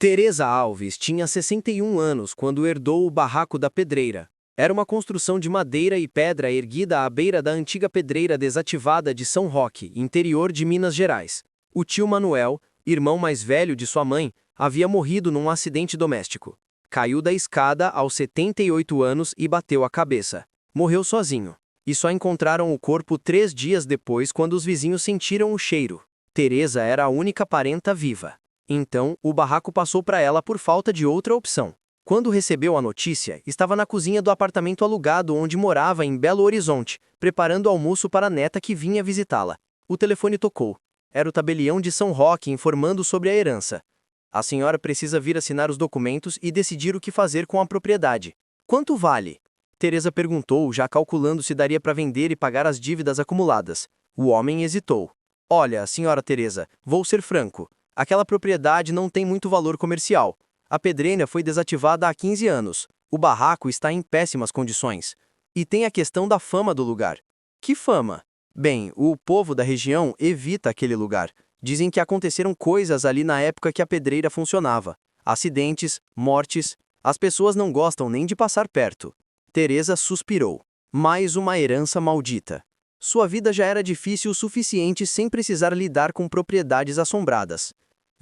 Teresa Alves tinha 61 anos quando herdou o Barraco da Pedreira. Era uma construção de madeira e pedra erguida à beira da antiga pedreira desativada de São Roque, interior de Minas Gerais. O tio Manuel, irmão mais velho de sua mãe, havia morrido num acidente doméstico. Caiu da escada aos 78 anos e bateu a cabeça. Morreu sozinho. E só encontraram o corpo 3 dias depois quando os vizinhos sentiram o cheiro. Teresa era a única parenta viva. Então, o barraco passou para ela por falta de outra opção. Quando recebeu a notícia, estava na cozinha do apartamento alugado onde morava em Belo Horizonte, preparando almoço para a neta que vinha visitá-la. O telefone tocou. Era o tabelião de São Roque informando sobre a herança. A senhora precisa vir assinar os documentos e decidir o que fazer com a propriedade. Quanto vale? Teresa perguntou, já calculando se daria para vender e pagar as dívidas acumuladas. O homem hesitou. Olha, senhora Teresa, vou ser franco. Aquela propriedade não tem muito valor comercial. A pedreira foi desativada há 15 anos. O barraco está em péssimas condições. E tem a questão da fama do lugar. Que fama? Bem, o povo da região evita aquele lugar. Dizem que aconteceram coisas ali na época que a pedreira funcionava. Acidentes, mortes. As pessoas não gostam nem de passar perto. Teresa suspirou. Mais uma herança maldita. Sua vida já era difícil o suficiente sem precisar lidar com propriedades assombradas.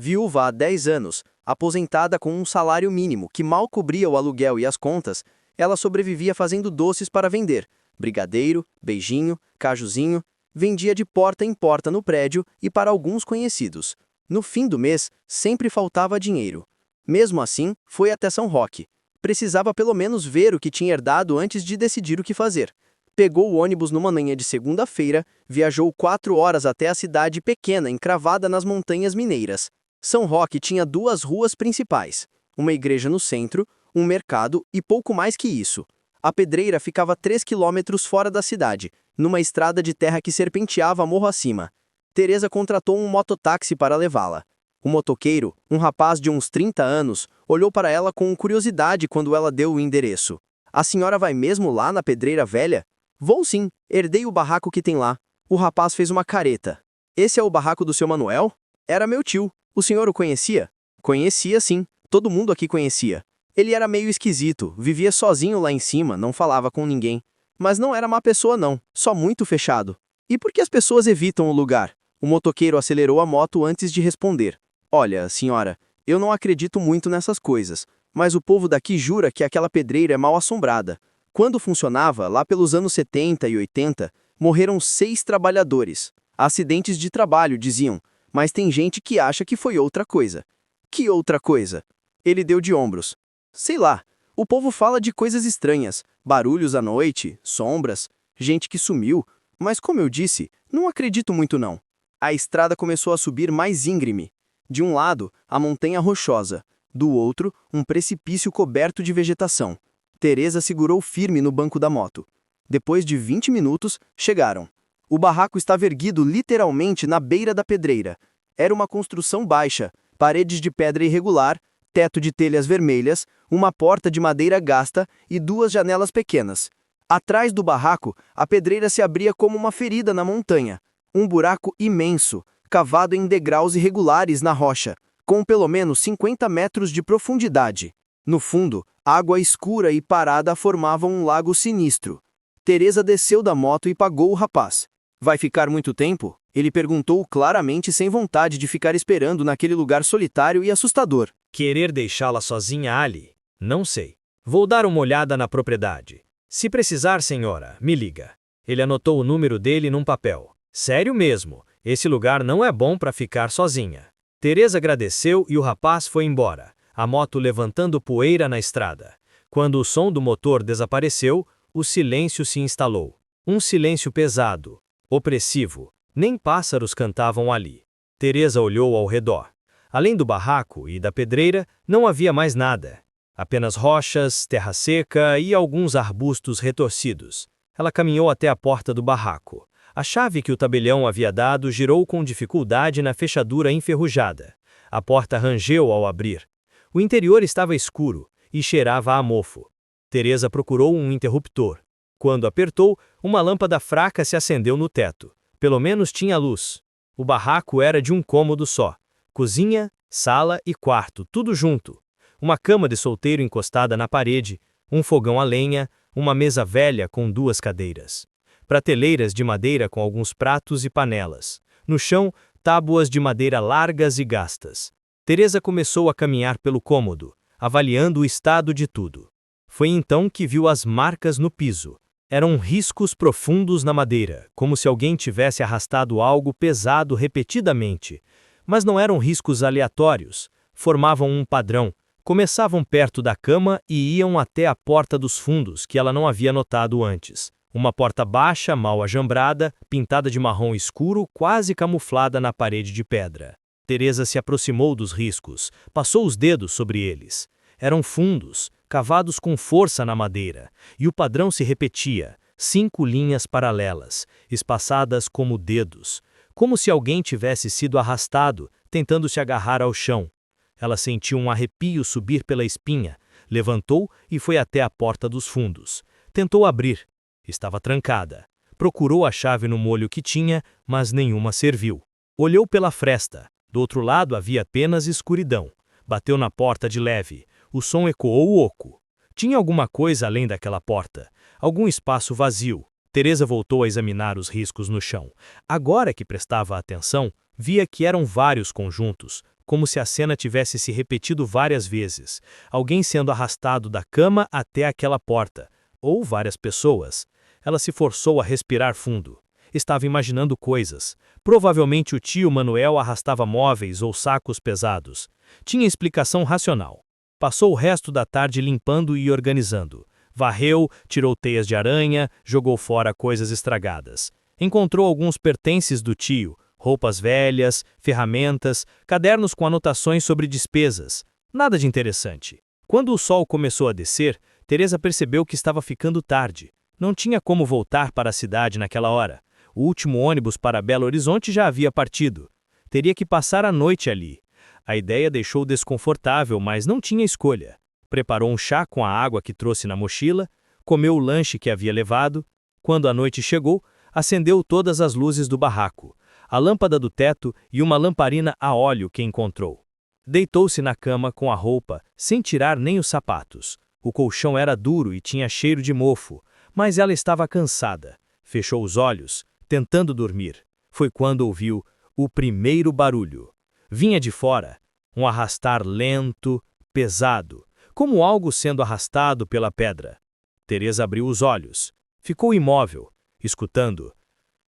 Viúva há 10 anos, aposentada com um salário mínimo que mal cobria o aluguel e as contas, ela sobrevivia fazendo doces para vender. Brigadeiro, beijinho, cajuzinho, vendia de porta em porta no prédio e para alguns conhecidos. No fim do mês, sempre faltava dinheiro. Mesmo assim, foi até São Roque. Precisava pelo menos ver o que tinha herdado antes de decidir o que fazer. Pegou o ônibus numa manhã de segunda-feira, viajou 4 horas até a cidade pequena encravada nas montanhas mineiras. São Roque tinha 2 ruas principais, uma igreja no centro, um mercado e pouco mais que isso. A pedreira ficava 3 quilômetros fora da cidade, numa estrada de terra que serpenteava morro acima. Teresa contratou um mototáxi para levá-la. O motoqueiro, um rapaz de uns 30 anos, olhou para ela com curiosidade quando ela deu o endereço. A senhora vai mesmo lá na Pedreira Velha? Vou sim, herdei o barraco que tem lá. O rapaz fez uma careta. Esse é o barraco do seu Manuel? Era meu tio. O senhor o conhecia? Conhecia sim, todo mundo aqui conhecia. Ele era meio esquisito, vivia sozinho lá em cima, não falava com ninguém. Mas não era má pessoa não, só muito fechado. E por que as pessoas evitam o lugar? O motoqueiro acelerou a moto antes de responder. Olha, senhora, eu não acredito muito nessas coisas, mas o povo daqui jura que aquela pedreira é mal assombrada. Quando funcionava, lá pelos anos 70 e 80, morreram 6 trabalhadores. Acidentes de trabalho, diziam, mas tem gente que acha que foi outra coisa. Que outra coisa? Ele deu de ombros. Sei lá, o povo fala de coisas estranhas, barulhos à noite, sombras, gente que sumiu, mas como eu disse, não acredito muito não. A estrada começou a subir mais íngreme. De um lado, a montanha rochosa, do outro, um precipício coberto de vegetação. Teresa segurou firme no banco da moto. Depois de 20 minutos, chegaram. O barraco estava erguido literalmente na beira da pedreira. Era uma construção baixa, paredes de pedra irregular, teto de telhas vermelhas, uma porta de madeira gasta e 2 janelas pequenas. Atrás do barraco, a pedreira se abria como uma ferida na montanha. Um buraco imenso, cavado em degraus irregulares na rocha, com pelo menos 50 metros de profundidade. No fundo, água escura e parada formavam um lago sinistro. Teresa desceu da moto e pagou o rapaz. Vai ficar muito tempo? Ele perguntou claramente sem vontade de ficar esperando naquele lugar solitário e assustador. Querer deixá-la sozinha ali? Não sei. Vou dar uma olhada na propriedade. Se precisar, senhora, me liga. Ele anotou o número dele num papel. Sério mesmo, esse lugar não é bom para ficar sozinha. Teresa agradeceu e o rapaz foi embora, a moto levantando poeira na estrada. Quando o som do motor desapareceu, o silêncio se instalou. Um silêncio pesado, opressivo. Nem pássaros cantavam ali. Teresa olhou ao redor. Além do barraco e da pedreira, não havia mais nada. Apenas rochas, terra seca e alguns arbustos retorcidos. Ela caminhou até a porta do barraco. A chave que o tabelião havia dado girou com dificuldade na fechadura enferrujada. A porta rangeu ao abrir. O interior estava escuro e cheirava a mofo. Teresa procurou um interruptor. Quando apertou, uma lâmpada fraca se acendeu no teto. Pelo menos tinha luz. O barraco era de um cômodo só. Cozinha, sala e quarto, tudo junto. Uma cama de solteiro encostada na parede, um fogão a lenha, uma mesa velha com 2 cadeiras. Prateleiras de madeira com alguns pratos e panelas. No chão, tábuas de madeira largas e gastas. Teresa começou a caminhar pelo cômodo, avaliando o estado de tudo. Foi então que viu as marcas no piso. Eram riscos profundos na madeira, como se alguém tivesse arrastado algo pesado repetidamente. Mas não eram riscos aleatórios, formavam um padrão, começavam perto da cama e iam até a porta dos fundos, que ela não havia notado antes. Uma porta baixa, mal ajambrada, pintada de marrom escuro, quase camuflada na parede de pedra. Teresa se aproximou dos riscos, passou os dedos sobre eles. Eram fundos, cavados com força na madeira, e o padrão se repetia, 5 linhas paralelas, espaçadas como dedos, como se alguém tivesse sido arrastado, tentando se agarrar ao chão. Ela sentiu um arrepio subir pela espinha, levantou e foi até a porta dos fundos. Tentou abrir. Estava trancada. Procurou a chave no molho que tinha, mas nenhuma serviu. Olhou pela fresta. Do outro lado havia apenas escuridão. Bateu na porta de leve. O som ecoou oco. Tinha alguma coisa além daquela porta. Algum espaço vazio. Teresa voltou a examinar os riscos no chão. Agora que prestava atenção, via que eram vários conjuntos, como se a cena tivesse se repetido várias vezes. Alguém sendo arrastado da cama até aquela porta. Ou várias pessoas. Ela se forçou a respirar fundo. Estava imaginando coisas. Provavelmente o tio Manuel arrastava móveis ou sacos pesados. Tinha explicação racional. Passou o resto da tarde limpando e organizando. Varreu, tirou teias de aranha, jogou fora coisas estragadas. Encontrou alguns pertences do tio, roupas velhas, ferramentas, cadernos com anotações sobre despesas. Nada de interessante. Quando o sol começou a descer, Teresa percebeu que estava ficando tarde. Não tinha como voltar para a cidade naquela hora. O último ônibus para Belo Horizonte já havia partido. Teria que passar a noite ali. A ideia deixou desconfortável, mas não tinha escolha. Preparou um chá com a água que trouxe na mochila, comeu o lanche que havia levado. Quando a noite chegou, acendeu todas as luzes do barraco, a lâmpada do teto e uma lamparina a óleo que encontrou. Deitou-se na cama com a roupa, sem tirar nem os sapatos. O colchão era duro e tinha cheiro de mofo, mas ela estava cansada. Fechou os olhos, tentando dormir. Foi quando ouviu o primeiro barulho. Vinha de fora, um arrastar lento, pesado, como algo sendo arrastado pela pedra. Teresa abriu os olhos. Ficou imóvel, escutando.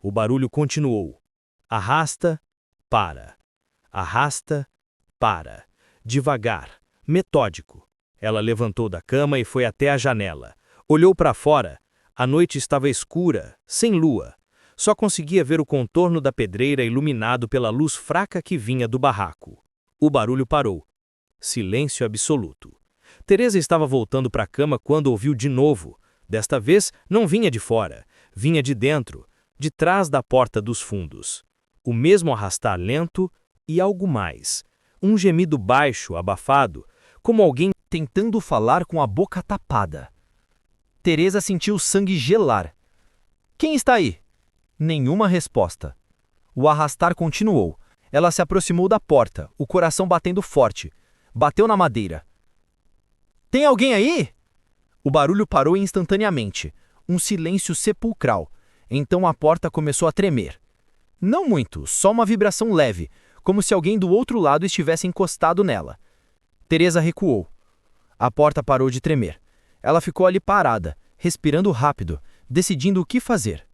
O barulho continuou. Arrasta, para. Arrasta, para. Devagar, metódico. Ela levantou da cama e foi até a janela. Olhou para fora. A noite estava escura, sem lua. Só conseguia ver o contorno da pedreira iluminado pela luz fraca que vinha do barraco. O barulho parou. Silêncio absoluto. Teresa estava voltando para a cama quando ouviu de novo. Desta vez, não vinha de fora. Vinha de dentro, de trás da porta dos fundos. O mesmo arrastar lento e algo mais. Um gemido baixo, abafado, como alguém tentando falar com a boca tapada. Teresa sentiu o sangue gelar. Quem está aí? Nenhuma resposta. O arrastar continuou. Ela se aproximou da porta, o coração batendo forte. Bateu na madeira. Tem alguém aí? O barulho parou instantaneamente. Um silêncio sepulcral. Então a porta começou a tremer. Não muito, só uma vibração leve, como se alguém do outro lado estivesse encostado nela. Teresa recuou. A porta parou de tremer. Ela ficou ali parada, respirando rápido, decidindo o que fazer.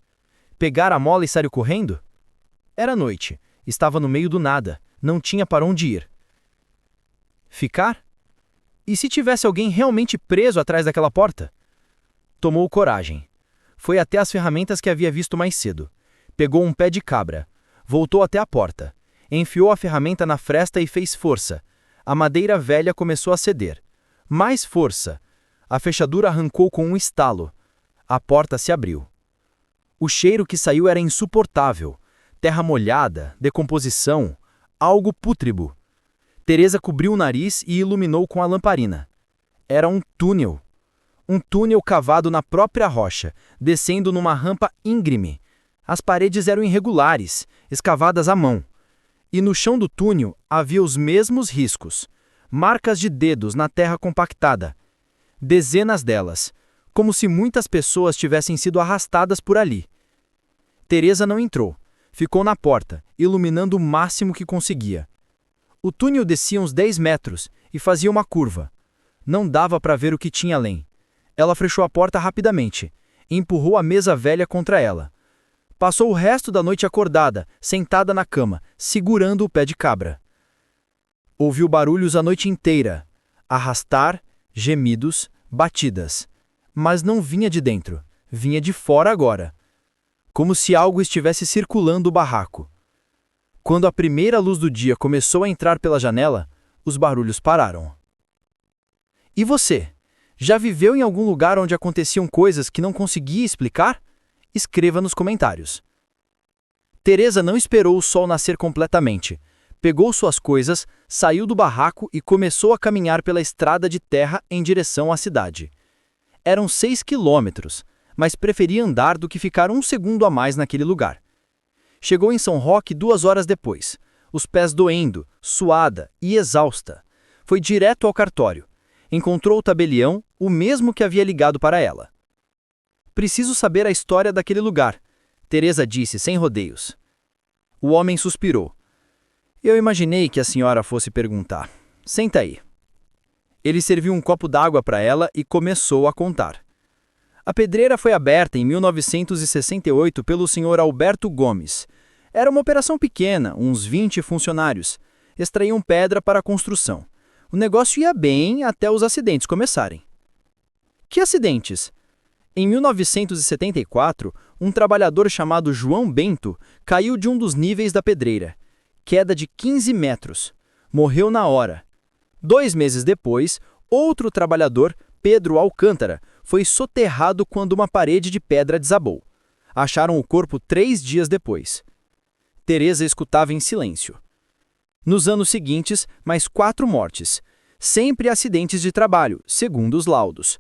Pegar a mola e sair correndo? Era noite. Estava no meio do nada. Não tinha para onde ir. Ficar? E se tivesse alguém realmente preso atrás daquela porta? Tomou coragem. Foi até as ferramentas que havia visto mais cedo. Pegou um pé de cabra. Voltou até a porta. Enfiou a ferramenta na fresta e fez força. A madeira velha começou a ceder. Mais força. A fechadura arrancou com um estalo. A porta se abriu. O cheiro que saiu era insuportável. Terra molhada, decomposição, algo pútrido. Teresa cobriu o nariz e iluminou com a lamparina. Era um túnel. Um túnel cavado na própria rocha, descendo numa rampa íngreme. As paredes eram irregulares, escavadas à mão. E no chão do túnel havia os mesmos riscos, marcas de dedos na terra compactada, dezenas delas, como se muitas pessoas tivessem sido arrastadas por ali. Teresa não entrou, ficou na porta, iluminando o máximo que conseguia. O túnel descia uns 10 metros e fazia uma curva. Não dava para ver o que tinha além. Ela fechou a porta rapidamente e empurrou a mesa velha contra ela. Passou o resto da noite acordada, sentada na cama, segurando o pé de cabra. Ouviu barulhos a noite inteira, arrastar, gemidos, batidas. Mas não vinha de dentro, vinha de fora agora. Como se algo estivesse circulando o barraco. Quando a primeira luz do dia começou a entrar pela janela, os barulhos pararam. E você? Já viveu em algum lugar onde aconteciam coisas que não conseguia explicar? Escreva nos comentários. Teresa não esperou o sol nascer completamente. Pegou suas coisas, saiu do barraco e começou a caminhar pela estrada de terra em direção à cidade. Eram 6 quilômetros, mas preferia andar do que ficar um segundo a mais naquele lugar. Chegou em São Roque 2 horas depois, os pés doendo, suada e exausta. Foi direto ao cartório. Encontrou o tabelião, o mesmo que havia ligado para ela. Preciso saber a história daquele lugar, Teresa disse sem rodeios. O homem suspirou. Eu imaginei que a senhora fosse perguntar. Senta aí. Ele serviu um copo d'água para ela e começou a contar. A pedreira foi aberta em 1968 pelo Sr. Alberto Gomes. Era uma operação pequena, uns 20 funcionários. Extraíam pedra para a construção. O negócio ia bem até os acidentes começarem. Que acidentes? Em 1974, um trabalhador chamado João Bento caiu de um dos níveis da pedreira. Queda de 15 metros. Morreu na hora. 2 meses depois, outro trabalhador, Pedro Alcântara, foi soterrado quando uma parede de pedra desabou. Acharam o corpo 3 dias depois. Teresa escutava em silêncio. Nos anos seguintes, mais 4 mortes. Sempre acidentes de trabalho, segundo os laudos.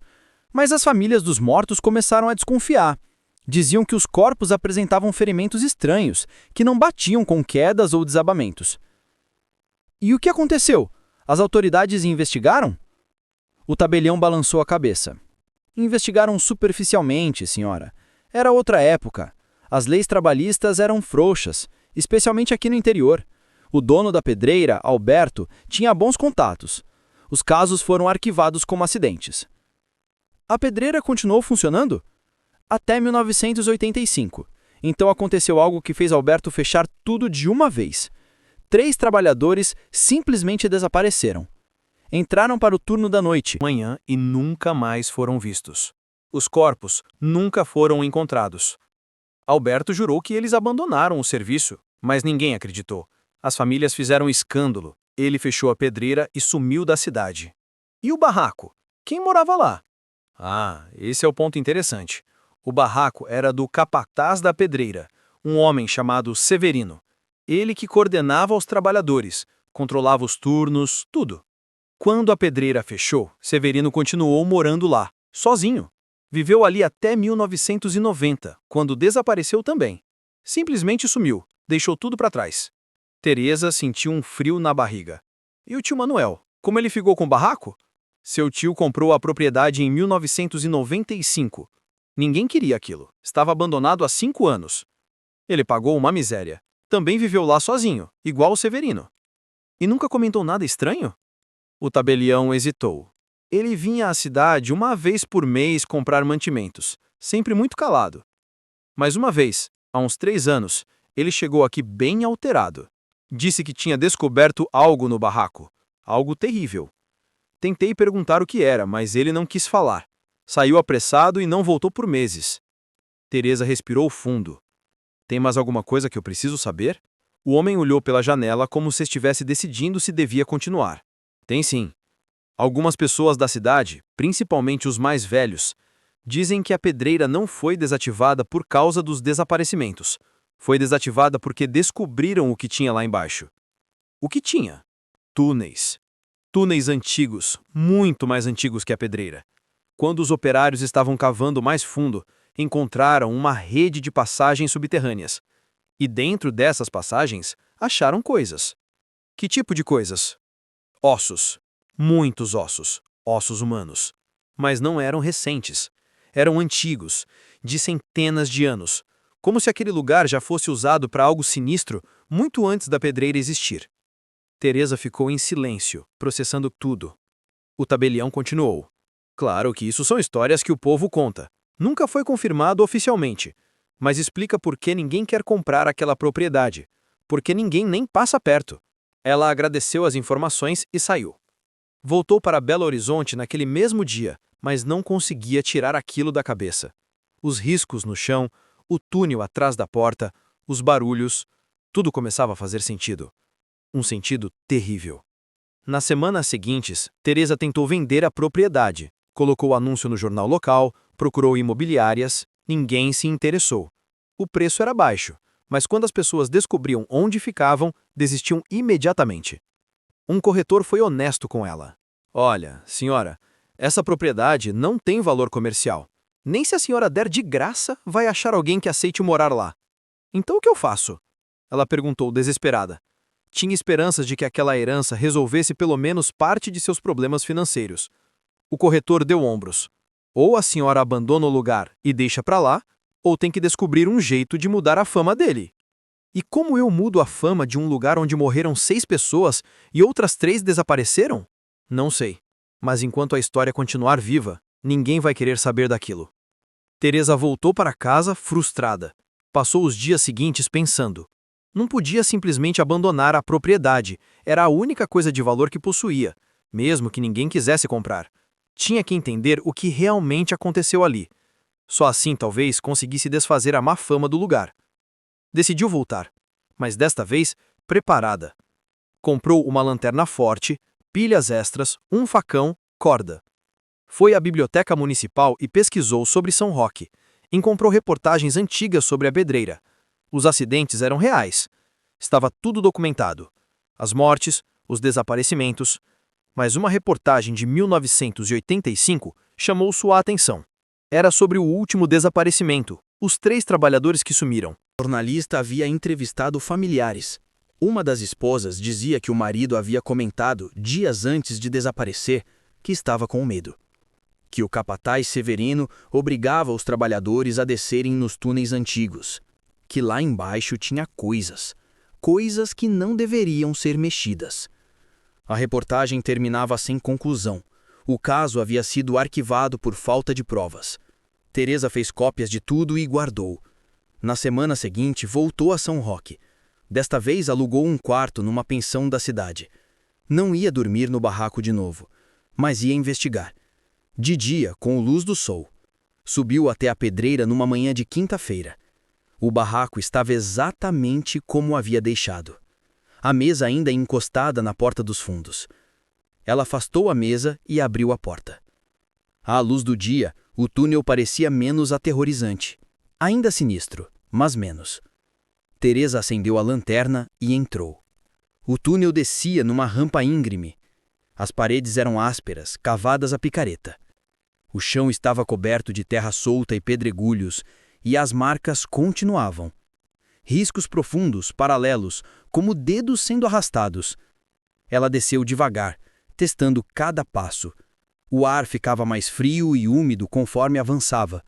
Mas as famílias dos mortos começaram a desconfiar. Diziam que os corpos apresentavam ferimentos estranhos, que não batiam com quedas ou desabamentos. E o que aconteceu? As autoridades investigaram? O tabelião balançou a cabeça. Investigaram superficialmente, senhora. Era outra época. As leis trabalhistas eram frouxas, especialmente aqui no interior. O dono da pedreira, Alberto, tinha bons contatos. Os casos foram arquivados como acidentes. A pedreira continuou funcionando? Até 1985. Então aconteceu algo que fez Alberto fechar tudo de uma vez. 3 trabalhadores simplesmente desapareceram. Entraram para o turno da noite, Manhã e nunca mais foram vistos. Os corpos nunca foram encontrados. Alberto jurou que eles abandonaram o serviço, mas ninguém acreditou. As famílias fizeram escândalo. Ele fechou a pedreira e sumiu da cidade. E o barraco? Quem morava lá? Ah, esse é o ponto interessante. O barraco era do capataz da pedreira, um homem chamado Severino. Ele que coordenava os trabalhadores, controlava os turnos, tudo. Quando a pedreira fechou, Severino continuou morando lá, sozinho. Viveu ali até 1990, quando desapareceu também. Simplesmente sumiu, deixou tudo para trás. Teresa sentiu um frio na barriga. E o tio Manuel? Como ele ficou com o barraco? Seu tio comprou a propriedade em 1995. Ninguém queria aquilo. Estava abandonado há 5 anos. Ele pagou uma miséria. Também viveu lá sozinho, igual o Severino. E nunca comentou nada estranho? O tabelião hesitou. Ele vinha à cidade uma vez por mês comprar mantimentos, sempre muito calado. Mas uma vez, há uns 3 anos, ele chegou aqui bem alterado. Disse que tinha descoberto algo no barraco, algo terrível. Tentei perguntar o que era, mas ele não quis falar. Saiu apressado e não voltou por meses. Teresa respirou fundo. Tem mais alguma coisa que eu preciso saber? O homem olhou pela janela como se estivesse decidindo se devia continuar. Tem sim. Algumas pessoas da cidade, principalmente os mais velhos, dizem que a pedreira não foi desativada por causa dos desaparecimentos. Foi desativada porque descobriram o que tinha lá embaixo. O que tinha? Túneis. Túneis antigos, muito mais antigos que a pedreira. Quando os operários estavam cavando mais fundo, encontraram uma rede de passagens subterrâneas. E dentro dessas passagens, acharam coisas. Que tipo de coisas? Ossos. Muitos ossos. Ossos humanos. Mas não eram recentes. Eram antigos, de centenas de anos, como se aquele lugar já fosse usado para algo sinistro muito antes da pedreira existir. Teresa ficou em silêncio, processando tudo. O tabelião continuou. Claro que isso são histórias que o povo conta. Nunca foi confirmado oficialmente, mas explica por que ninguém quer comprar aquela propriedade, porque ninguém nem passa perto. Ela agradeceu as informações e saiu. Voltou para Belo Horizonte naquele mesmo dia, mas não conseguia tirar aquilo da cabeça. Os riscos no chão, o túnel atrás da porta, os barulhos, tudo começava a fazer sentido. Um sentido terrível. Nas semanas seguintes, Teresa tentou vender a propriedade, colocou anúncio no jornal local, procurou imobiliárias, ninguém se interessou. O preço era baixo, mas quando as pessoas descobriam onde ficavam, desistiam imediatamente. Um corretor foi honesto com ela. Olha, senhora, essa propriedade não tem valor comercial. Nem se a senhora der de graça, vai achar alguém que aceite morar lá. Então o que eu faço? Ela perguntou desesperada. Tinha esperanças de que aquela herança resolvesse pelo menos parte de seus problemas financeiros. O corretor deu ombros. Ou a senhora abandona o lugar e deixa pra lá, ou tem que descobrir um jeito de mudar a fama dele. E como eu mudo a fama de um lugar onde morreram 6 pessoas e outras 3 desapareceram? Não sei. Mas enquanto a história continuar viva, ninguém vai querer saber daquilo. Teresa voltou para casa frustrada. Passou os dias seguintes pensando. Não podia simplesmente abandonar a propriedade, era a única coisa de valor que possuía, mesmo que ninguém quisesse comprar. Tinha que entender o que realmente aconteceu ali. Só assim talvez conseguisse desfazer a má fama do lugar. Decidiu voltar, mas desta vez preparada. Comprou uma lanterna forte, pilhas extras, um facão, corda. Foi à biblioteca municipal e pesquisou sobre São Roque. Encontrou reportagens antigas sobre a pedreira. Os acidentes eram reais. Estava tudo documentado. As mortes, os desaparecimentos. Mas uma reportagem de 1985 chamou sua atenção. Era sobre o último desaparecimento, os 3 trabalhadores que sumiram. O jornalista havia entrevistado familiares. Uma das esposas dizia que o marido havia comentado, dias antes de desaparecer, que estava com medo. Que o capataz Severino obrigava os trabalhadores a descerem nos túneis antigos. Que lá embaixo tinha coisas que não deveriam ser mexidas. A reportagem terminava sem conclusão. O caso havia sido arquivado por falta de provas. Teresa fez cópias de tudo e guardou. Na semana seguinte, voltou a São Roque. Desta vez alugou um quarto numa pensão da cidade. Não ia dormir no barraco de novo, mas ia investigar. De dia, com a luz do sol. Subiu até a pedreira numa manhã de quinta-feira. O barraco estava exatamente como havia deixado. A mesa ainda encostada na porta dos fundos. Ela afastou a mesa e abriu a porta. À luz do dia, o túnel parecia menos aterrorizante. Ainda sinistro, mas menos. Teresa acendeu a lanterna e entrou. O túnel descia numa rampa íngreme. As paredes eram ásperas, cavadas a picareta. O chão estava coberto de terra solta e pedregulhos, e as marcas continuavam. Riscos profundos, paralelos, como dedos sendo arrastados. Ela desceu devagar, testando cada passo. O ar ficava mais frio e úmido conforme avançava.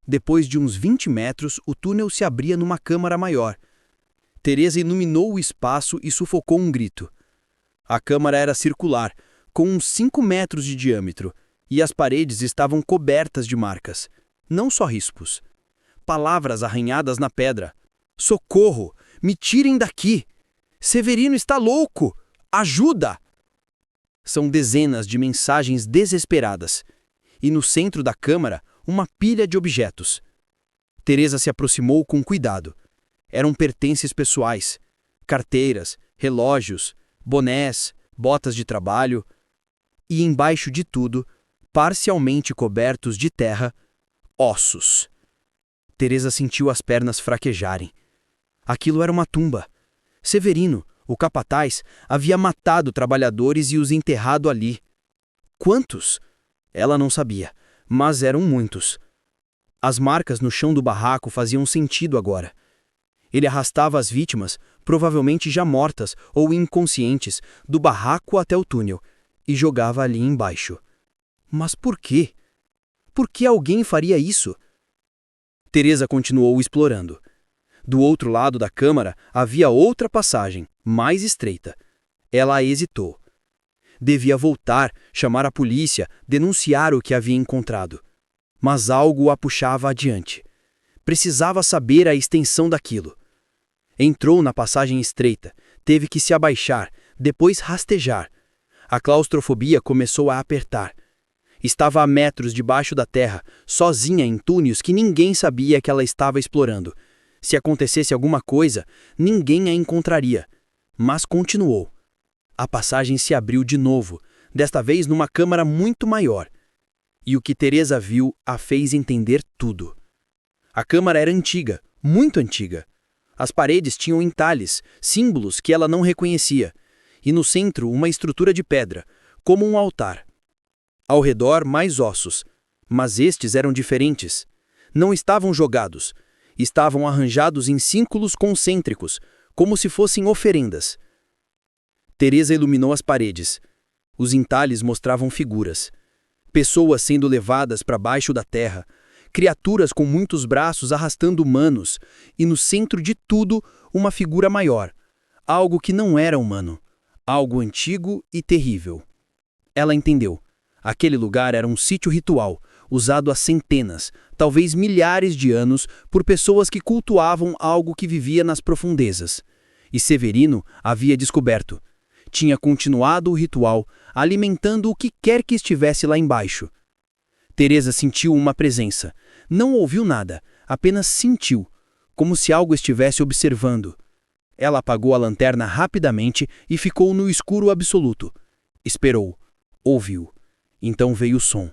Depois de uns 20 metros, o túnel se abria numa câmara maior. Teresa iluminou o espaço e sufocou um grito. A câmara era circular, com uns 5 metros de diâmetro, e as paredes estavam cobertas de marcas, não só riscos. Palavras arranhadas na pedra. Socorro! Me tirem daqui! Severino está louco! Ajuda! São dezenas de mensagens desesperadas. E no centro da câmara, uma pilha de objetos. Teresa se aproximou com cuidado. Eram pertences pessoais. Carteiras, relógios, bonés, botas de trabalho. E embaixo de tudo, parcialmente cobertos de terra, ossos. Teresa sentiu as pernas fraquejarem. Aquilo era uma tumba. Severino, o capataz, havia matado trabalhadores e os enterrado ali. Quantos? Ela não sabia, mas eram muitos. As marcas no chão do barraco faziam sentido agora. Ele arrastava as vítimas, provavelmente já mortas ou inconscientes, do barraco até o túnel e jogava ali embaixo. Mas por quê? Por que alguém faria isso? Teresa continuou explorando. Do outro lado da câmara havia outra passagem, mais estreita. Ela hesitou. Devia voltar, chamar a polícia, denunciar o que havia encontrado. Mas algo a puxava adiante. Precisava saber a extensão daquilo. Entrou na passagem estreita, teve que se abaixar, depois rastejar. A claustrofobia começou a apertar. Estava a metros debaixo da terra, sozinha em túneis que ninguém sabia que ela estava explorando. Se acontecesse alguma coisa, ninguém a encontraria. Mas continuou. A passagem se abriu de novo, desta vez numa câmara muito maior. E o que Teresa viu a fez entender tudo. A câmara era antiga, muito antiga. As paredes tinham entalhes, símbolos que ela não reconhecia. E no centro, uma estrutura de pedra, como um altar. Ao redor, mais ossos. Mas estes eram diferentes. Não estavam jogados. Estavam arranjados em círculos concêntricos, como se fossem oferendas. Teresa iluminou as paredes. Os entalhes mostravam figuras. Pessoas sendo levadas para baixo da terra, criaturas com muitos braços arrastando humanos, e no centro de tudo, uma figura maior. Algo que não era humano. Algo antigo e terrível. Ela entendeu. Aquele lugar era um sítio ritual, usado há centenas, talvez milhares de anos, por pessoas que cultuavam algo que vivia nas profundezas. E Severino havia descoberto. Tinha continuado o ritual, alimentando o que quer que estivesse lá embaixo. Teresa sentiu uma presença. Não ouviu nada, apenas sentiu, como se algo estivesse observando. Ela apagou a lanterna rapidamente e ficou no escuro absoluto. Esperou. Ouviu. Então veio o som.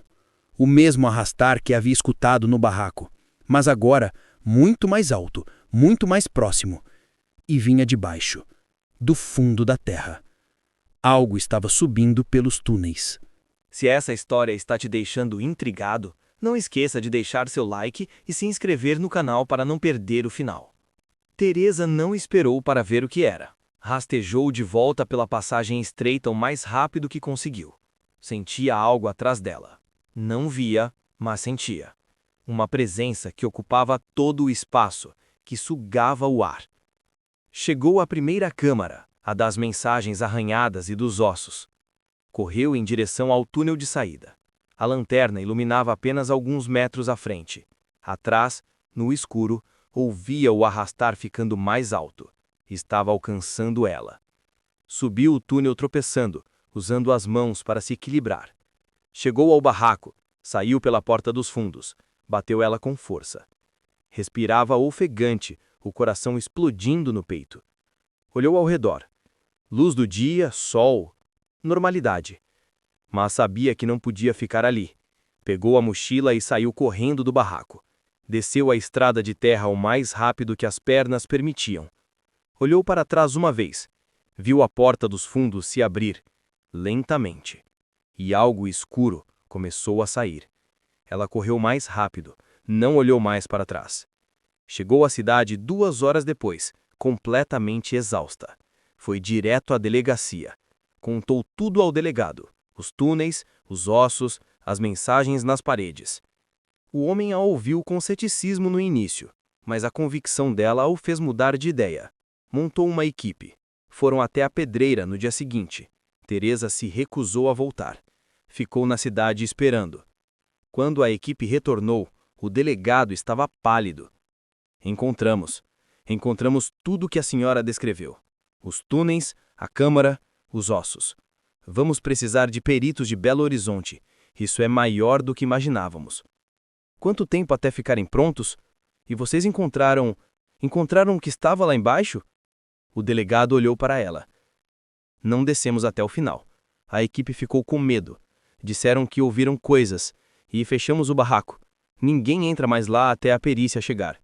O mesmo arrastar que havia escutado no barraco. Mas agora, muito mais alto, muito mais próximo. E vinha de baixo, do fundo da terra. Algo estava subindo pelos túneis. Se essa história está te deixando intrigado, não esqueça de deixar seu like e se inscrever no canal para não perder o final. Teresa não esperou para ver o que era. Rastejou de volta pela passagem estreita o mais rápido que conseguiu. Sentia algo atrás dela. Não via, mas sentia. Uma presença que ocupava todo o espaço, que sugava o ar. Chegou à primeira câmara, a das mensagens arranhadas e dos ossos. Correu em direção ao túnel de saída. A lanterna iluminava apenas alguns metros à frente. Atrás, no escuro, ouvia o arrastar ficando mais alto. Estava alcançando ela. Subiu o túnel tropeçando, usando as mãos para se equilibrar. Chegou ao barraco, saiu pela porta dos fundos, bateu ela com força. Respirava ofegante, o coração explodindo no peito. Olhou ao redor. Luz do dia, sol, normalidade. Mas sabia que não podia ficar ali. Pegou a mochila e saiu correndo do barraco. Desceu a estrada de terra o mais rápido que as pernas permitiam. Olhou para trás uma vez. Viu a porta dos fundos se abrir, lentamente. E algo escuro começou a sair. Ela correu mais rápido, não olhou mais para trás. Chegou à cidade 2 horas depois, completamente exausta. Foi direto à delegacia. Contou tudo ao delegado. Os túneis, os ossos, as mensagens nas paredes. O homem a ouviu com ceticismo no início, mas a convicção dela o fez mudar de ideia. Montou uma equipe. Foram até a pedreira no dia seguinte. Teresa se recusou a voltar. Ficou na cidade esperando. Quando a equipe retornou, o delegado estava pálido. Encontramos tudo que a senhora descreveu. Os túneis, a câmara, os ossos. Vamos precisar de peritos de Belo Horizonte. Isso é maior do que imaginávamos. Quanto tempo até ficarem prontos? E vocês encontraram o que estava lá embaixo? O delegado olhou para ela. Não descemos até o final. A equipe ficou com medo. Disseram que ouviram coisas. E fechamos o barraco. Ninguém entra mais lá até a perícia chegar.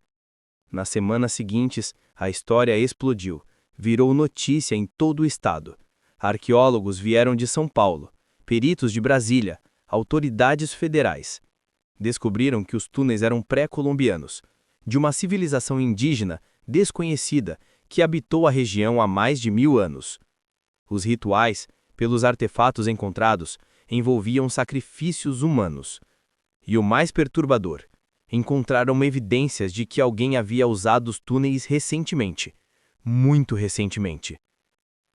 Nas semanas seguintes, a história explodiu. Virou notícia em todo o estado. Arqueólogos vieram de São Paulo, peritos de Brasília, autoridades federais. Descobriram que os túneis eram pré-colombianos, de uma civilização indígena desconhecida, que habitou a região há mais de 1000 anos. Os rituais, pelos artefatos encontrados, envolviam sacrifícios humanos. E o mais perturbador, encontraram evidências de que alguém havia usado os túneis recentemente, muito recentemente.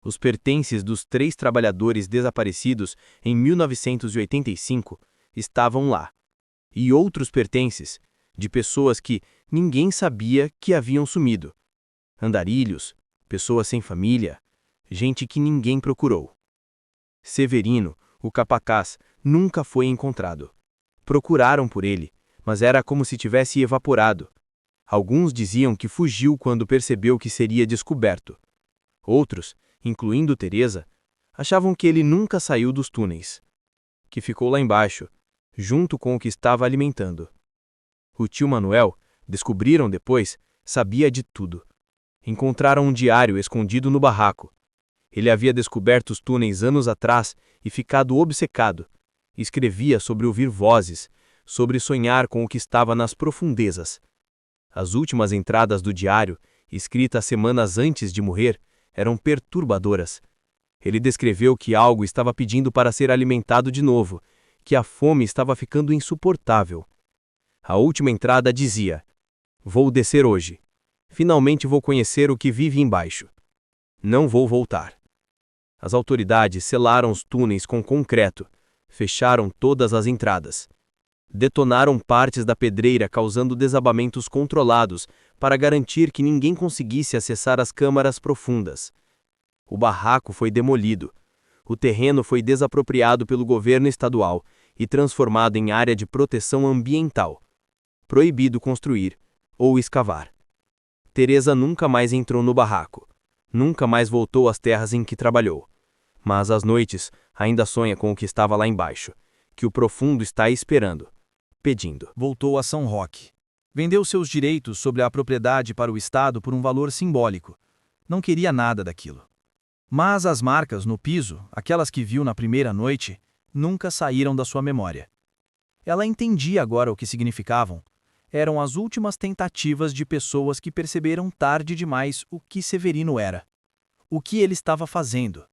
Os pertences dos 3 trabalhadores desaparecidos em 1985 estavam lá. E outros pertences, de pessoas que ninguém sabia que haviam sumido. Andarilhos, pessoas sem família, gente que ninguém procurou. Severino, o capataz, nunca foi encontrado. Procuraram por ele, mas era como se tivesse evaporado. Alguns diziam que fugiu quando percebeu que seria descoberto. Outros, incluindo Teresa, achavam que ele nunca saiu dos túneis, que ficou lá embaixo, junto com o que estava alimentando. O tio Manuel, descobriram depois, sabia de tudo. Encontraram um diário escondido no barraco. Ele havia descoberto os túneis anos atrás e ficado obcecado. Escrevia sobre ouvir vozes, sobre sonhar com o que estava nas profundezas. As últimas entradas do diário, escritas semanas antes de morrer, eram perturbadoras. Ele descreveu que algo estava pedindo para ser alimentado de novo, que a fome estava ficando insuportável. A última entrada dizia: "Vou descer hoje. Finalmente vou conhecer o que vive embaixo. Não vou voltar." As autoridades selaram os túneis com concreto, fecharam todas as entradas. Detonaram partes da pedreira causando desabamentos controlados para garantir que ninguém conseguisse acessar as câmaras profundas. O barraco foi demolido. O terreno foi desapropriado pelo governo estadual e transformado em área de proteção ambiental. Proibido construir ou escavar. Teresa nunca mais entrou no barraco. Nunca mais voltou às terras em que trabalhou. Mas às noites ainda sonha com o que estava lá embaixo, que o profundo está esperando, pedindo. Voltou a São Roque. Vendeu seus direitos sobre a propriedade para o Estado por um valor simbólico. Não queria nada daquilo. Mas as marcas no piso, aquelas que viu na primeira noite, nunca saíram da sua memória. Ela entendia agora o que significavam. Eram as últimas tentativas de pessoas que perceberam tarde demais o que Severino era. O que ele estava fazendo.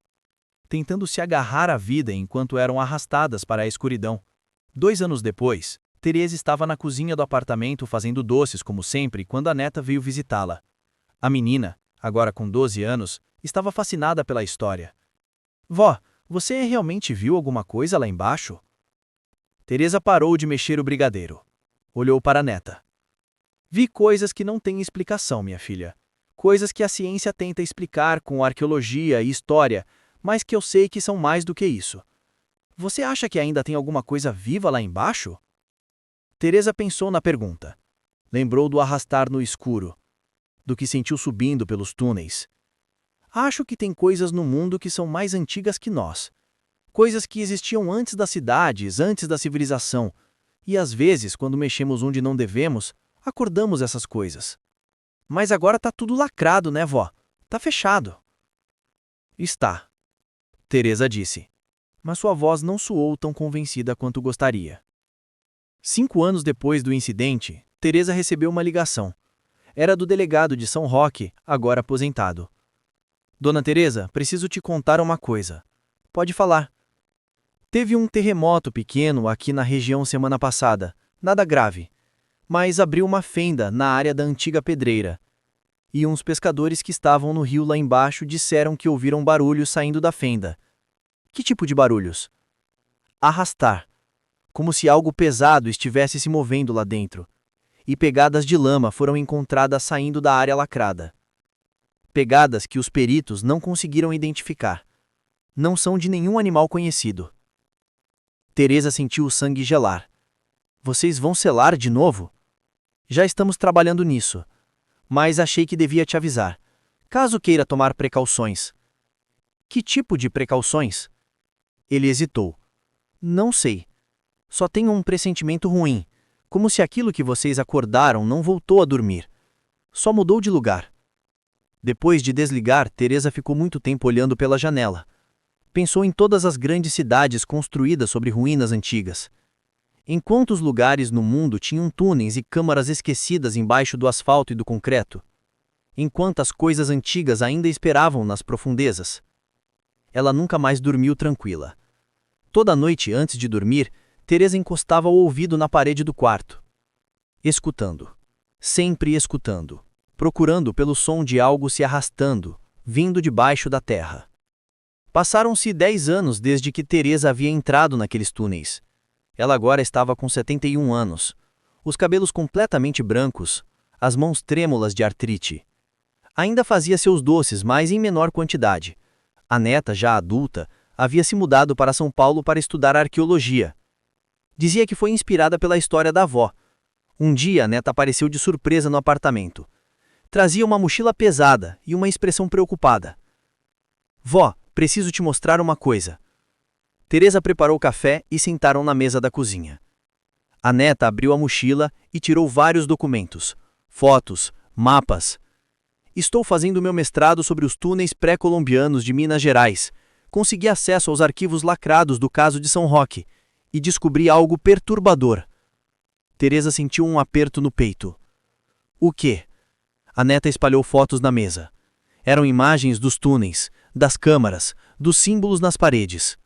Tentando se agarrar à vida enquanto eram arrastadas para a escuridão. 2 anos depois, Teresa estava na cozinha do apartamento fazendo doces como sempre quando a neta veio visitá-la. A menina, agora com 12 anos, estava fascinada pela história. "Vó, você realmente viu alguma coisa lá embaixo?" Teresa parou de mexer o brigadeiro. Olhou para a neta. "Vi coisas que não têm explicação, minha filha. Coisas que a ciência tenta explicar com arqueologia e história, mas que eu sei que são mais do que isso. Você acha que ainda tem alguma coisa viva lá embaixo?" Teresa pensou na pergunta. Lembrou do arrastar no escuro, do que sentiu subindo pelos túneis. "Acho que tem coisas no mundo que são mais antigas que nós. Coisas que existiam antes das cidades, antes da civilização. E às vezes, quando mexemos onde não devemos, acordamos essas coisas. Mas agora tá tudo lacrado, né, vó? Tá fechado." "Está," Teresa disse. Mas sua voz não soou tão convencida quanto gostaria. 5 anos depois do incidente, Teresa recebeu uma ligação. Era do delegado de São Roque, agora aposentado. "Dona Teresa, preciso te contar uma coisa." "Pode falar." "Teve um terremoto pequeno aqui na região semana passada, nada grave. Mas abriu uma fenda na área da antiga pedreira. E uns pescadores que estavam no rio lá embaixo disseram que ouviram barulhos saindo da fenda." "Que tipo de barulhos?" "Arrastar. Como se algo pesado estivesse se movendo lá dentro. E pegadas de lama foram encontradas saindo da área lacrada. Pegadas que os peritos não conseguiram identificar. Não são de nenhum animal conhecido." Teresa sentiu o sangue gelar. "Vocês vão selar de novo?" "Já estamos trabalhando nisso. Mas achei que devia te avisar. Caso queira tomar precauções." "Que tipo de precauções?" Ele hesitou. "Não sei. Só tenho um pressentimento ruim, como se aquilo que vocês acordaram não voltou a dormir. Só mudou de lugar." Depois de desligar, Teresa ficou muito tempo olhando pela janela. Pensou em todas as grandes cidades construídas sobre ruínas antigas. Em quantos lugares no mundo tinham túneis e câmaras esquecidas embaixo do asfalto e do concreto? enquanto as coisas antigas ainda esperavam nas profundezas. Ela nunca mais dormiu tranquila. Toda noite antes de dormir, Teresa encostava o ouvido na parede do quarto, escutando, sempre escutando, procurando pelo som de algo se arrastando, vindo debaixo da terra. Passaram-se 10 anos desde que Teresa havia entrado naqueles túneis. Ela agora estava com 71 anos, os cabelos completamente brancos, as mãos trêmulas de artrite. Ainda fazia seus doces, mas em menor quantidade. A neta, já adulta, havia se mudado para São Paulo para estudar arqueologia. Dizia que foi inspirada pela história da avó. Um dia a neta apareceu de surpresa no apartamento. Trazia uma mochila pesada e uma expressão preocupada. "Vó, preciso te mostrar uma coisa." Teresa preparou café e sentaram na mesa da cozinha. A neta abriu a mochila e tirou vários documentos, fotos, mapas. "Estou fazendo meu mestrado sobre os túneis pré-colombianos de Minas Gerais. Consegui acesso aos arquivos lacrados do caso de São Roque e descobri algo perturbador." Teresa sentiu um aperto no peito. "O quê?" A neta espalhou fotos na mesa. Eram imagens dos túneis, das câmaras, dos símbolos nas paredes.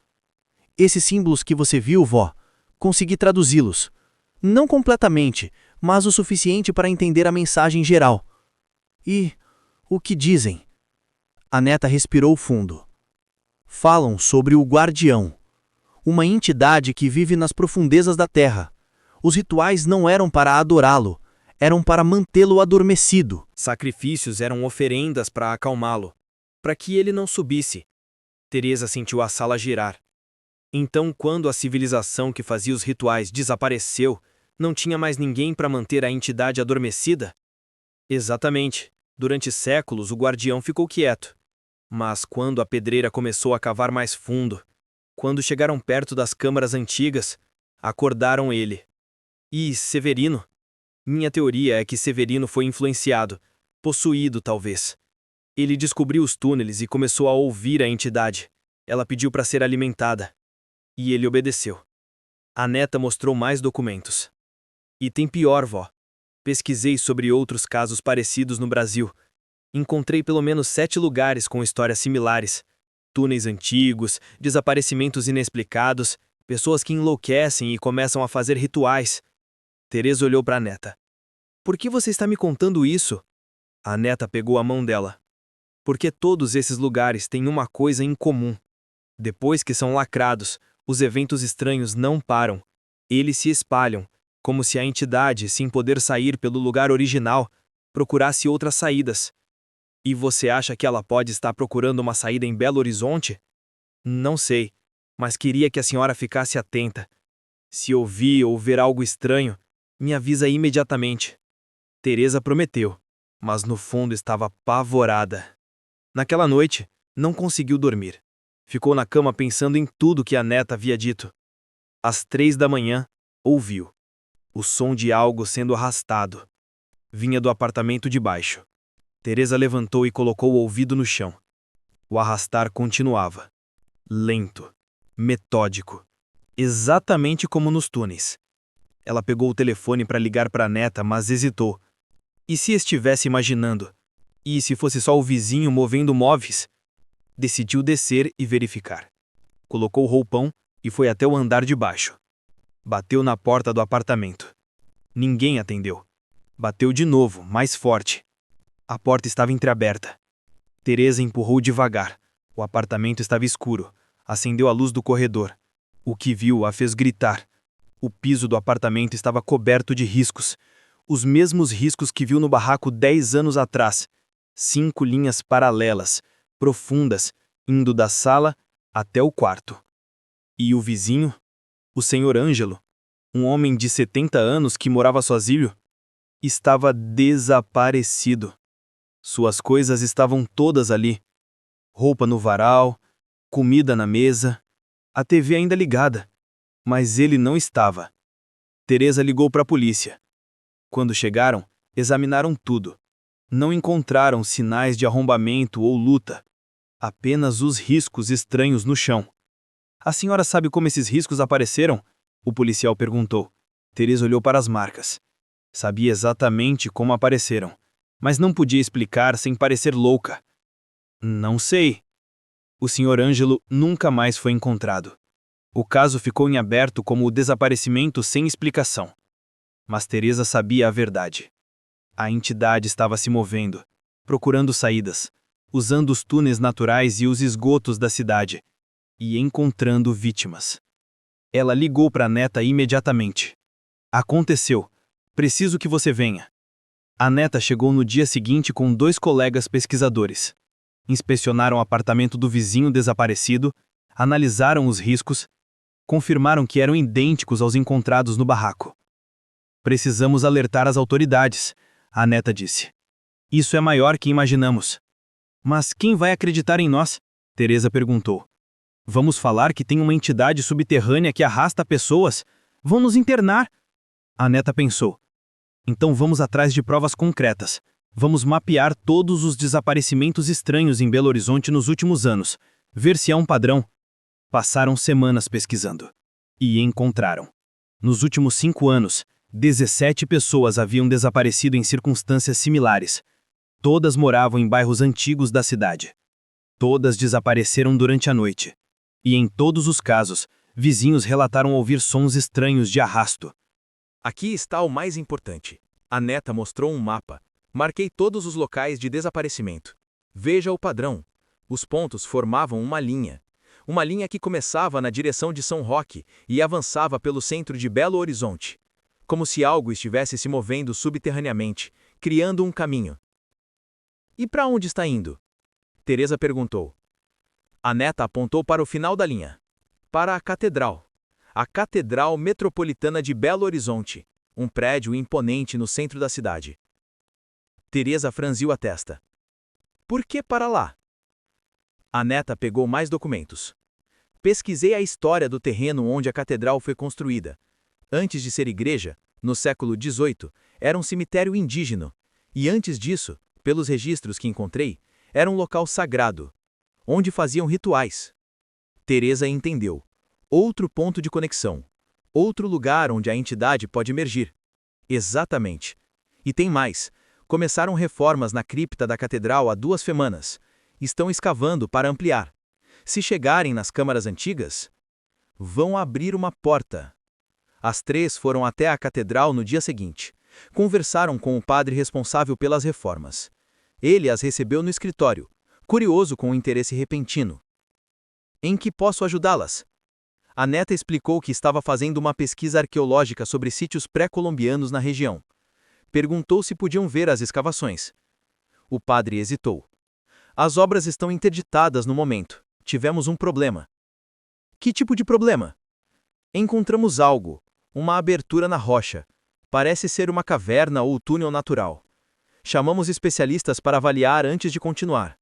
"Esses símbolos que você viu, vó, consegui traduzi-los. Não completamente, mas o suficiente para entender a mensagem geral." "E o que dizem?" A neta respirou fundo. "Falam sobre o Guardião, uma entidade que vive nas profundezas da terra. Os rituais não eram para adorá-lo, eram para mantê-lo adormecido." Sacrifícios eram oferendas para acalmá-lo, para que ele não subisse. Teresa sentiu a sala girar. Então, quando a civilização que fazia os rituais desapareceu, não tinha mais ninguém para manter a entidade adormecida? Exatamente. Durante séculos o guardião ficou quieto. Mas quando a pedreira começou a cavar mais fundo, quando chegaram perto das câmaras antigas, acordaram ele. E Severino? Minha teoria é que Severino foi influenciado, possuído talvez. Ele descobriu os túneis e começou a ouvir a entidade. Ela pediu para ser alimentada. E ele obedeceu. A neta mostrou mais documentos. "E tem pior, vó. Pesquisei sobre outros casos parecidos no Brasil. Encontrei pelo menos 7 lugares com histórias similares. Túneis antigos, desaparecimentos inexplicados, pessoas que enlouquecem e começam a fazer rituais." Teresa olhou para a neta. "Por que você está me contando isso?" A neta pegou a mão dela. "Porque todos esses lugares têm uma coisa em comum. Depois que são lacrados, os eventos estranhos não param. Eles se espalham, como se a entidade, sem poder sair pelo lugar original, procurasse outras saídas. E você acha que ela pode estar procurando uma saída em Belo Horizonte? Não sei, mas queria que a senhora ficasse atenta. Se ouvir ou ver algo estranho, me avisa imediatamente." Teresa prometeu, mas no fundo estava apavorada. Naquela noite, não conseguiu dormir. Ficou na cama pensando em tudo que a neta havia dito. Às 3 da manhã, ouviu o som de algo sendo arrastado. Vinha do apartamento de baixo. Teresa levantou e colocou o ouvido no chão. O arrastar continuava. Lento, metódico, exatamente como nos túneis. Ela pegou o telefone para ligar para a neta, mas hesitou. E se estivesse imaginando? E se fosse só o vizinho movendo móveis? Decidiu descer e verificar. Colocou o roupão e foi até o andar de baixo. Bateu na porta do apartamento. Ninguém atendeu. Bateu de novo, mais forte. A porta estava entreaberta. Teresa empurrou devagar. O apartamento estava escuro. Acendeu a luz do corredor. O que viu a fez gritar. O piso do apartamento estava coberto de riscos. Os mesmos riscos que viu no barraco 10 anos atrás. 5 linhas paralelas, profundas, indo da sala até o quarto. E o vizinho? O senhor Ângelo, um homem de 70 anos que morava sozinho, estava desaparecido. Suas coisas estavam todas ali. Roupa no varal, comida na mesa, a TV ainda ligada. Mas ele não estava. Teresa ligou para a polícia. Quando chegaram, examinaram tudo. Não encontraram sinais de arrombamento ou luta. Apenas os riscos estranhos no chão. "A senhora sabe como esses riscos apareceram?" O policial perguntou. Teresa olhou para as marcas. Sabia exatamente como apareceram. mas não podia explicar sem parecer louca. Não sei. O Sr. Ângelo nunca mais foi encontrado. O caso ficou em aberto como o desaparecimento sem explicação. Mas Teresa sabia a verdade. A entidade estava se movendo, procurando saídas, usando os túneis naturais e os esgotos da cidade, e encontrando vítimas. Ela ligou para a neta imediatamente. Aconteceu. Preciso que você venha. A neta chegou no dia seguinte com 2 colegas pesquisadores. Inspecionaram o apartamento do vizinho desaparecido, analisaram os riscos, confirmaram que eram idênticos aos encontrados no barraco. Precisamos alertar as autoridades, a neta disse. Isso é maior que imaginamos. Mas quem vai acreditar em nós? Teresa perguntou. Vamos falar que tem uma entidade subterrânea que arrasta pessoas? Vão nos internar. A neta pensou. Então vamos atrás de provas concretas. Vamos mapear todos os desaparecimentos estranhos em Belo Horizonte nos últimos anos, ver se há um padrão. Passaram semanas pesquisando. E encontraram. Nos últimos 5 anos, 17 pessoas haviam desaparecido em circunstâncias similares. Todas moravam em bairros antigos da cidade. Todas desapareceram durante a noite. E em todos os casos, vizinhos relataram ouvir sons estranhos de arrasto. Aqui está o mais importante. A neta mostrou um mapa. Marquei todos os locais de desaparecimento. Veja o padrão. Os pontos formavam uma linha. Uma linha que começava na direção de São Roque e avançava pelo centro de Belo Horizonte. Como se algo estivesse se movendo subterraneamente, criando um caminho. E para onde está indo? Teresa perguntou. A neta apontou para o final da linha. Para a Catedral. A Catedral Metropolitana de Belo Horizonte. Um prédio imponente no centro da cidade. Teresa franziu a testa. Por que para lá? A neta pegou mais documentos. Pesquisei a história do terreno onde a catedral foi construída. Antes de ser igreja, no século XVIII, era um cemitério indígena. E antes disso, pelos registros que encontrei, era um local sagrado, onde faziam rituais. Teresa entendeu. Outro ponto de conexão. Outro lugar onde a entidade pode emergir. Exatamente. E tem mais. Começaram reformas na cripta da catedral há 2 semanas. Estão escavando para ampliar. Se chegarem nas câmaras antigas, vão abrir uma porta. As 3 foram até a catedral no dia seguinte. Conversaram com o padre responsável pelas reformas. Ele as recebeu no escritório, curioso com um interesse repentino. Em que posso ajudá-las? A neta explicou que estava fazendo uma pesquisa arqueológica sobre sítios pré-colombianos na região. Perguntou se podiam ver as escavações. O padre hesitou. As obras estão interditadas no momento. Tivemos um problema. Que tipo de problema? Encontramos algo, uma abertura na rocha. Parece ser uma caverna ou túnel natural. Chamamos especialistas para avaliar antes de continuar.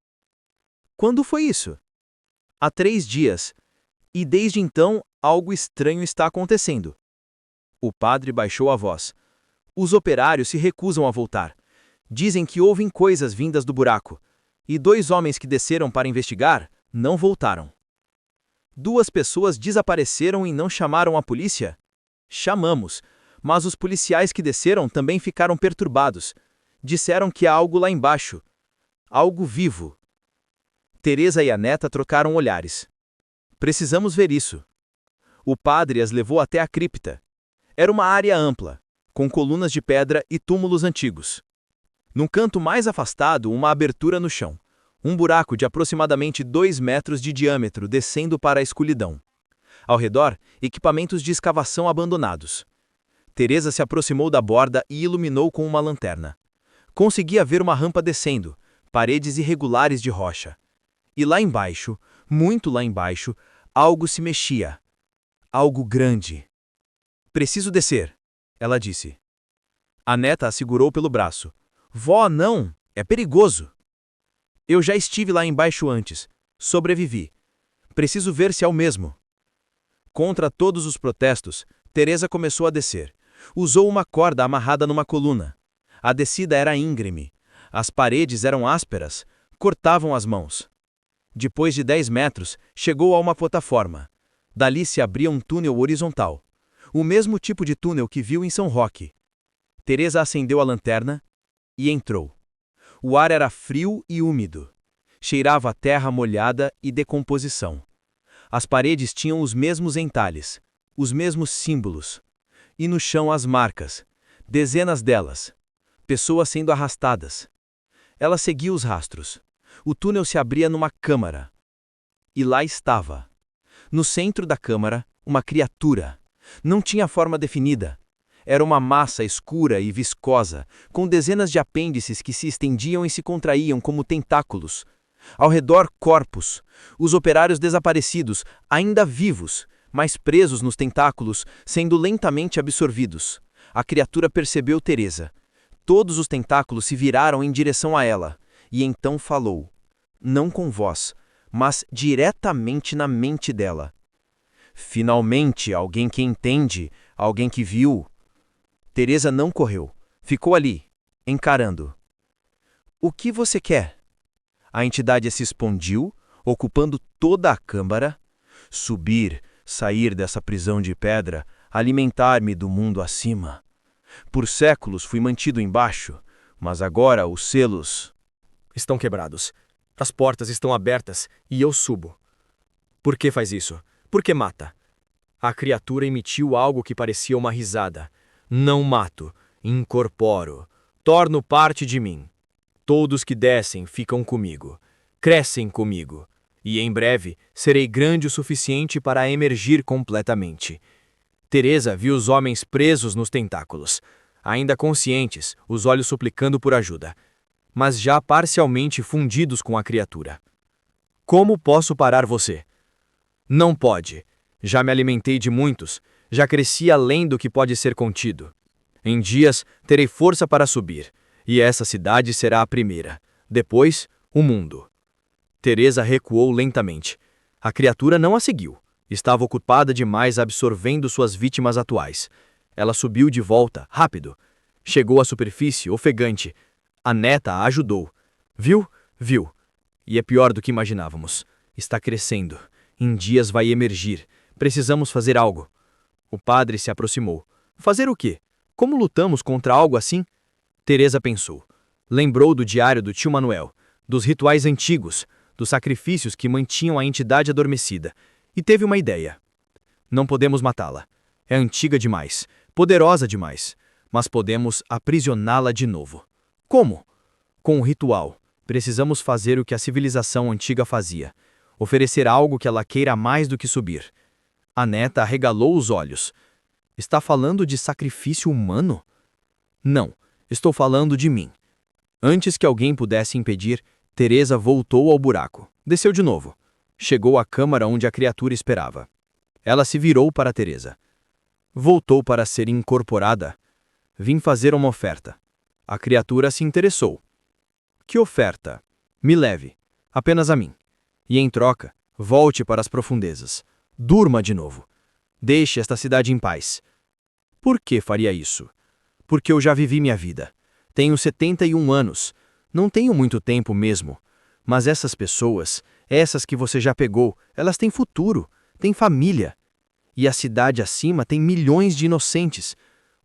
Quando foi isso? Há 3 dias. E desde então, algo estranho está acontecendo. O padre baixou a voz. Os operários se recusam a voltar. Dizem que ouvem coisas vindas do buraco. E 2 homens que desceram para investigar não voltaram. 2 pessoas desapareceram e não chamaram a polícia? Chamamos, mas os policiais que desceram também ficaram perturbados. Disseram que há algo lá embaixo. Algo vivo. Teresa e a neta trocaram olhares. Precisamos ver isso. O padre as levou até a cripta. Era uma área ampla, com colunas de pedra e túmulos antigos. No canto mais afastado, uma abertura no chão. Um buraco de aproximadamente 2 metros de diâmetro descendo para a escuridão. Ao redor, equipamentos de escavação abandonados. Teresa se aproximou da borda e iluminou com uma lanterna. Conseguia ver uma rampa descendo, paredes irregulares de rocha. E lá embaixo, muito lá embaixo, algo se mexia. Algo grande. Preciso descer, ela disse. A neta a segurou pelo braço. Vó, não, é perigoso. Eu já estive lá embaixo antes. Sobrevivi. Preciso ver se é o mesmo. Contra todos os protestos, Teresa começou a descer. Usou uma corda amarrada numa coluna. A descida era íngreme. As paredes eram ásperas, cortavam as mãos. Depois de 10 metros, chegou a uma plataforma. Dali se abria um túnel horizontal. O mesmo tipo de túnel que viu em São Roque. Teresa acendeu a lanterna e entrou. O ar era frio e úmido. Cheirava a terra molhada e decomposição. As paredes tinham os mesmos entalhes, os mesmos símbolos. E no chão as marcas, dezenas delas. Pessoas sendo arrastadas. Ela seguia os rastros. O túnel se abria numa câmara. E lá estava. No centro da câmara, uma criatura. Não tinha forma definida. Era uma massa escura e viscosa, com dezenas de apêndices que se estendiam e se contraíam como tentáculos. Ao redor, corpos. Os operários desaparecidos, ainda vivos, mas presos nos tentáculos, sendo lentamente absorvidos. A criatura percebeu Teresa. Todos os tentáculos se viraram em direção a ela, e então falou. Não com voz, mas diretamente na mente dela. Finalmente, alguém que entende, alguém que viu. Teresa não correu. Ficou ali, encarando. O que você quer? A entidade se expandiu, ocupando toda a câmara. Subir, sair dessa prisão de pedra, alimentar-me do mundo acima. Por séculos fui mantido embaixo, mas agora os selos Estão quebrados. As portas estão abertas e eu subo. Por que faz isso? Por que mata? A criatura emitiu algo que parecia uma risada. Não mato, incorporo, torno parte de mim. Todos que descem ficam comigo, crescem comigo, e em breve serei grande o suficiente para emergir completamente. Teresa viu os homens presos nos tentáculos, ainda conscientes, os olhos suplicando por ajuda, mas já parcialmente fundidos com a criatura. Como posso parar você? Não pode. Já me alimentei de muitos, já cresci além do que pode ser contido. Em dias terei força para subir, e essa cidade será a primeira. Depois, o mundo. Teresa recuou lentamente. A criatura não a seguiu. Estava ocupada demais absorvendo suas vítimas atuais. Ela subiu de volta, rápido. Chegou à superfície, ofegante. A neta a ajudou. Viu? Viu. E é pior do que imaginávamos. Está crescendo. Em dias vai emergir. Precisamos fazer algo. O padre se aproximou. Fazer o quê? Como lutamos contra algo assim? Teresa pensou. Lembrou do diário do tio Manuel, dos rituais antigos, dos sacrifícios que mantinham a entidade adormecida, e teve uma ideia. Não podemos matá-la. É antiga demais, poderosa demais, mas podemos aprisioná-la de novo. Como? Com um ritual. Precisamos fazer o que a civilização antiga fazia. Oferecer algo que ela queira mais do que subir. A neta arregalou os olhos. Está falando de sacrifício humano? Não, estou falando de mim. Antes que alguém pudesse impedir, Teresa voltou ao buraco. Desceu de novo. Chegou à câmara onde a criatura esperava. Ela se virou para Teresa. Voltou para ser incorporada. Vim fazer uma oferta. A criatura se interessou. Que oferta? Me leve. Apenas a mim. E em troca, volte para as profundezas. Durma de novo. Deixe esta cidade em paz. Por que faria isso? Porque eu já vivi minha vida. Tenho 71 anos. Não tenho muito tempo mesmo. Mas essas pessoas, essas que você já pegou, elas têm futuro, têm família. E a cidade acima tem milhões de inocentes.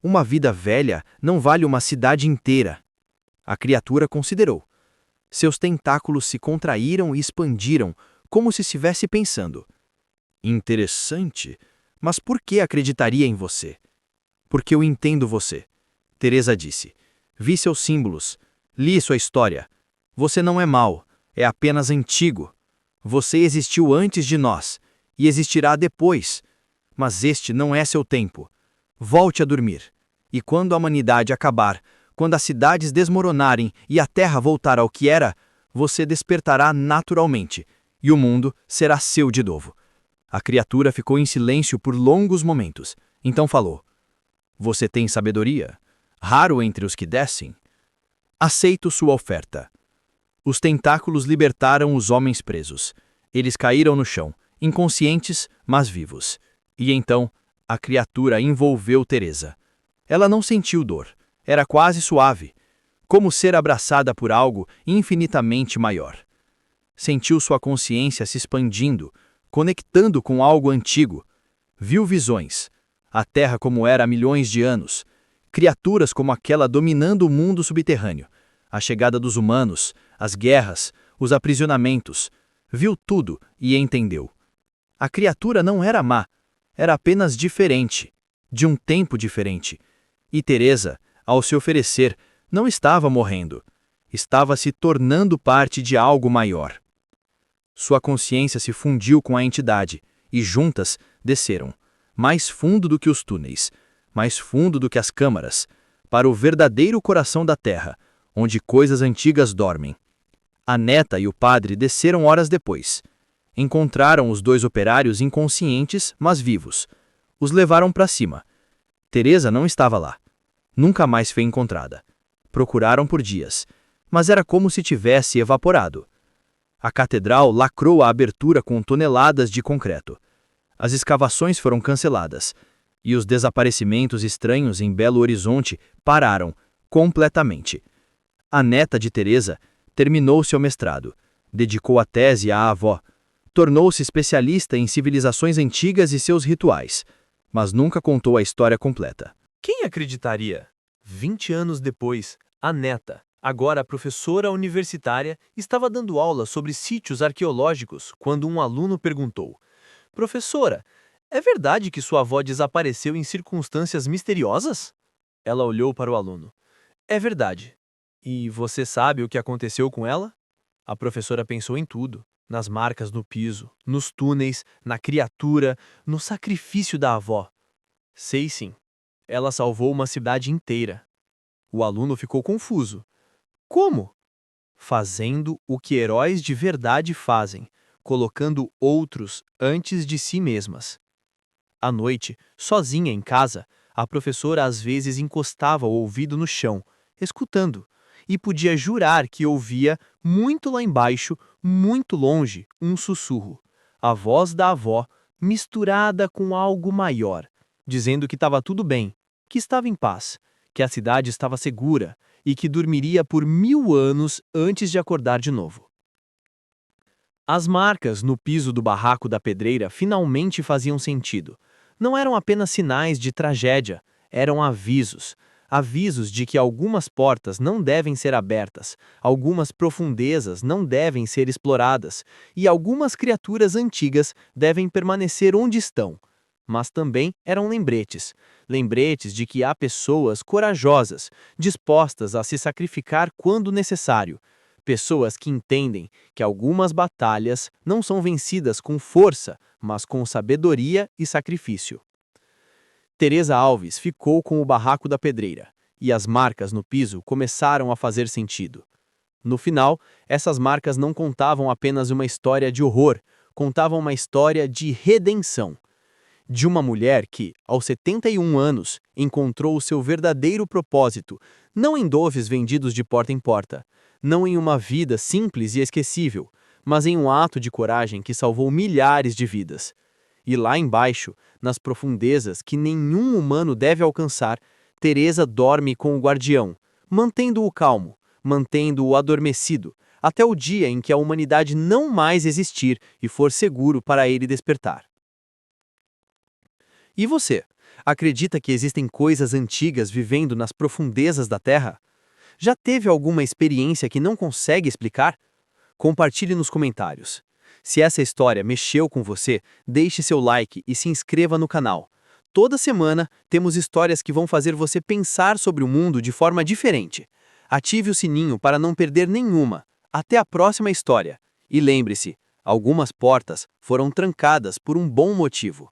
Uma vida velha não vale uma cidade inteira. A criatura considerou. Seus tentáculos se contraíram e expandiram, como se estivesse pensando. Interessante, mas por que acreditaria em você? Porque eu entendo você. Teresa disse. Vi seus símbolos, li sua história. Você não é mau, é apenas antigo. Você existiu antes de nós, e existirá depois. Mas este não é seu tempo. Volte a dormir. E quando a humanidade acabar, quando as cidades desmoronarem e a terra voltar ao que era, você despertará naturalmente, e o mundo será seu de novo. A criatura ficou em silêncio por longos momentos. Então falou. Você tem sabedoria? Raro entre os que descem. Aceito sua oferta. Os tentáculos libertaram os homens presos. Eles caíram no chão, inconscientes, mas vivos. E então, a criatura envolveu Teresa. Ela não sentiu dor. Era quase suave, como ser abraçada por algo infinitamente maior. Sentiu sua consciência se expandindo, conectando com algo antigo. Viu visões. A Terra como era há milhões de anos. Criaturas como aquela dominando o mundo subterrâneo. a chegada dos humanos, as guerras, os aprisionamentos. Viu tudo e entendeu. A criatura não era má, era apenas diferente, de um tempo diferente. E Teresa, ao se oferecer, não estava morrendo, estava se tornando parte de algo maior. Sua consciência se fundiu com a entidade, e juntas desceram, mais fundo do que os túneis, mais fundo do que as câmaras, para o verdadeiro coração da Terra, onde coisas antigas dormem. A neta e o padre desceram horas depois. Encontraram os 2 operários inconscientes, mas vivos. Os levaram para cima. Teresa não estava lá. Nunca mais foi encontrada. Procuraram por dias, mas era como se tivesse evaporado. A catedral lacrou a abertura com toneladas de concreto. As escavações foram canceladas, e os desaparecimentos estranhos em Belo Horizonte pararam completamente. A neta de Teresa terminou seu mestrado, dedicou a tese à avó, tornou-se especialista em civilizações antigas e seus rituais, mas nunca contou a história completa. Quem acreditaria? 20 anos depois, a neta, agora professora universitária, estava dando aula sobre sítios arqueológicos quando um aluno perguntou: "Professora, é verdade que sua avó desapareceu em circunstâncias misteriosas?" Ela olhou para o aluno. "É verdade. E você sabe o que aconteceu com ela?" A professora pensou em tudo: nas marcas no piso, nos túneis, na criatura, no sacrifício da avó. "Sei sim. Ela salvou uma cidade inteira." O aluno ficou confuso. "Como?" "Fazendo o que heróis de verdade fazem, colocando outros antes de si mesmas." À noite, sozinha em casa, a professora às vezes encostava o ouvido no chão, escutando, e podia jurar que ouvia, muito lá embaixo, muito longe, um sussurro, a voz da avó, misturada com algo maior, dizendo que estava tudo bem, que estava em paz, que a cidade estava segura e que dormiria por 1000 anos antes de acordar de novo. As marcas no piso do barraco da pedreira finalmente faziam sentido. Não eram apenas sinais de tragédia, eram avisos. Avisos de que algumas portas não devem ser abertas, algumas profundezas não devem ser exploradas, e algumas criaturas antigas devem permanecer onde estão. Mas também eram lembretes. Lembretes de que há pessoas corajosas, dispostas a se sacrificar quando necessário. Pessoas que entendem que algumas batalhas não são vencidas com força, mas com sabedoria e sacrifício. Teresa Alves ficou com o barraco da pedreira, e as marcas no piso começaram a fazer sentido. No final, essas marcas não contavam apenas uma história de horror, contavam uma história de redenção. De uma mulher que, aos 71 anos, encontrou o seu verdadeiro propósito, não em doves vendidos de porta em porta, não em uma vida simples e esquecível, mas em um ato de coragem que salvou milhares de vidas. E lá embaixo, nas profundezas que nenhum humano deve alcançar, Teresa dorme com o guardião, mantendo-o calmo, mantendo-o adormecido, até o dia em que a humanidade não mais existir e for seguro para ele despertar. E você, acredita que existem coisas antigas vivendo nas profundezas da Terra? Já teve alguma experiência que não consegue explicar? Compartilhe nos comentários. Se essa história mexeu com você, deixe seu like e se inscreva no canal. Toda semana temos histórias que vão fazer você pensar sobre o mundo de forma diferente. Ative o sininho para não perder nenhuma. Até a próxima história. E lembre-se, algumas portas foram trancadas por um bom motivo.